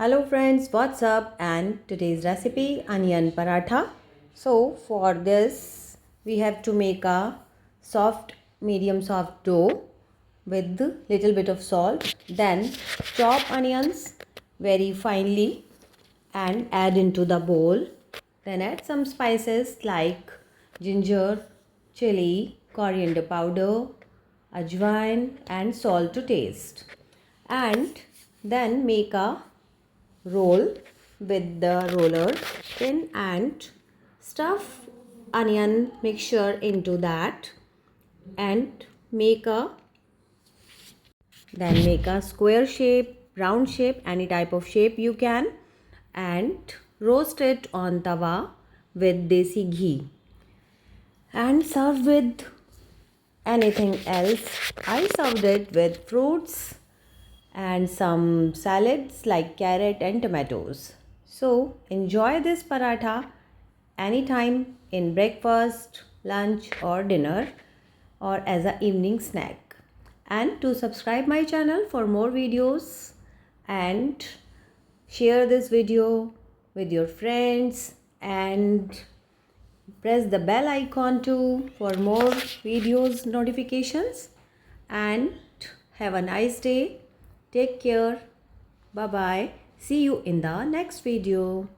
Hello friends, what's up? And today's recipe onion paratha. So for this we have to make a medium soft dough with little bit of salt. Then chop onions very finely and add into the bowl. Then add some spices like ginger, chili, coriander powder, ajwain and salt to taste. And then make a roll with the roller pin and stuff onion mixture into that and make a square shape, round shape, any type of shape you can, and roast it on tawa with desi ghee and serve with anything else. I served it with fruits and some salads like carrot and tomatoes. So enjoy this paratha anytime in breakfast, lunch or dinner or as an evening snack. And to subscribe my channel for more videos and share this video with your friends and press the bell icon too for more videos notifications. And have a nice day. Take care. Bye bye. See you in the next video.